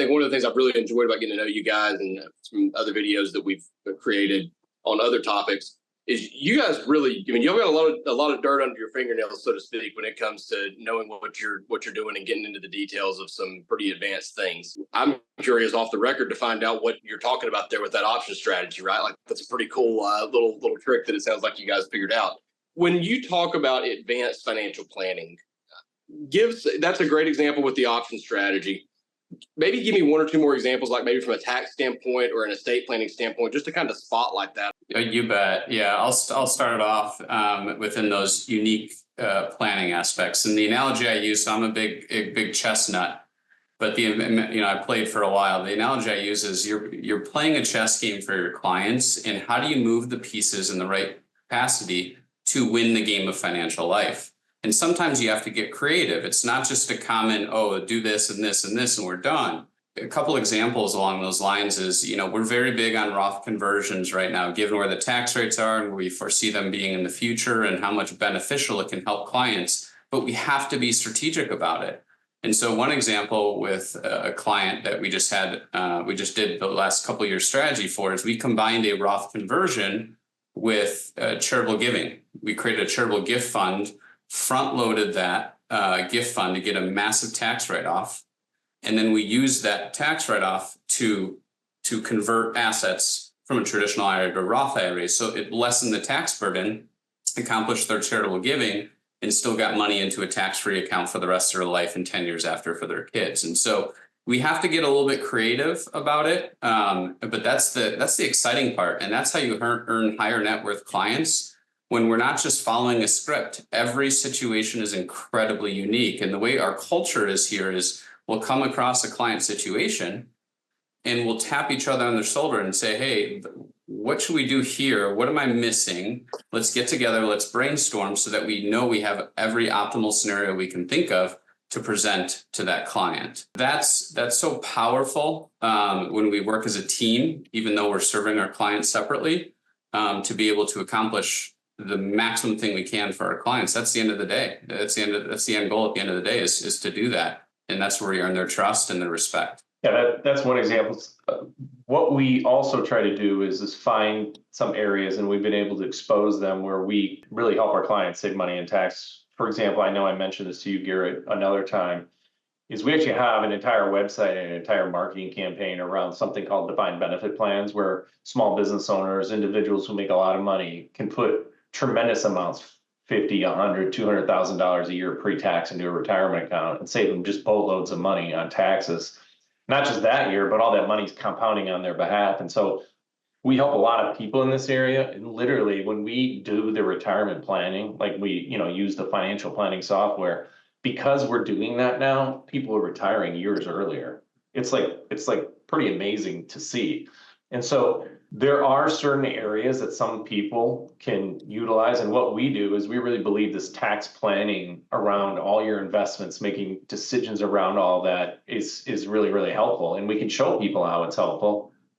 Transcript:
think one of the things I've really enjoyed about getting to know you guys and some other videos that we've created on other topics is you guys really, I mean, you've got a lot of dirt under your fingernails, so to speak, when it comes to knowing what you're doing and getting into the details of some pretty advanced things. I'm curious off the record to find out what you're talking about there with that option strategy, right? Like that's a pretty cool little trick that it sounds like you guys figured out. When you talk about advanced financial planning, that's a great example with the option strategy. Maybe give me one or two more examples, like maybe from a tax standpoint or an estate planning standpoint, just to kind of spotlight that. You bet. Yeah, I'll start it off within those unique planning aspects. And the analogy I use, so I'm a big chess nut, but I played for a while. The analogy I use is you're playing a chess game for your clients, and how do you move the pieces in the right capacity to win the game of financial life? And sometimes you have to get creative. It's not just a common, oh, do this and this and this and we're done. A couple examples along those lines is, we're very big on Roth conversions right now, given where the tax rates are and where we foresee them being in the future and how much beneficial it can help clients, but we have to be strategic about it. And so one example with a client that we just did the last couple of years strategy for is we combined a Roth conversion with charitable giving. We created a charitable gift fund, front-loaded that gift fund to get a massive tax write-off. And then we use that tax write-off to convert assets from a traditional IRA to Roth IRA. So it lessened the tax burden, accomplished their charitable giving, and still got money into a tax-free account for the rest of their life and 10 years after for their kids. And so we have to get a little bit creative about it. But that's the exciting part. And that's how you earn higher net worth clients. When we're not just following a script, every situation is incredibly unique. And the way our culture is here is we'll come across a client situation and we'll tap each other on the shoulder and say, hey, what should we do here? What am I missing? Let's get together, let's brainstorm so that we know we have every optimal scenario we can think of to present to that client. That's so powerful when we work as a team, even though we're serving our clients separately, to be able to accomplish the maximum thing we can for our clients. That's the end of the day. That's the end goal at the end of the day is to do that. And that's where we earn their trust and their respect. Yeah, that's one example. What we also try to do is find some areas, and we've been able to expose them where we really help our clients save money in tax. For example, I know I mentioned this to you, Garrett, another time, is we actually have an entire website and an entire marketing campaign around something called defined benefit plans, where small business owners, individuals who make a lot of money can put tremendous amounts, $50,000, $100,000, $200,000 a year pre-tax into a retirement account and save them just boatloads of money on taxes. Not just that year, but all that money's compounding on their behalf. And so we help a lot of people in this area. And literally when we do the retirement planning, like we, use the financial planning software, because we're doing that now, people are retiring years earlier. It's like pretty amazing to see. And so there are certain areas that some people can utilize. And what we do is we really believe this tax planning around all your investments, making decisions around all that is really, really helpful. And we can show people how it's helpful.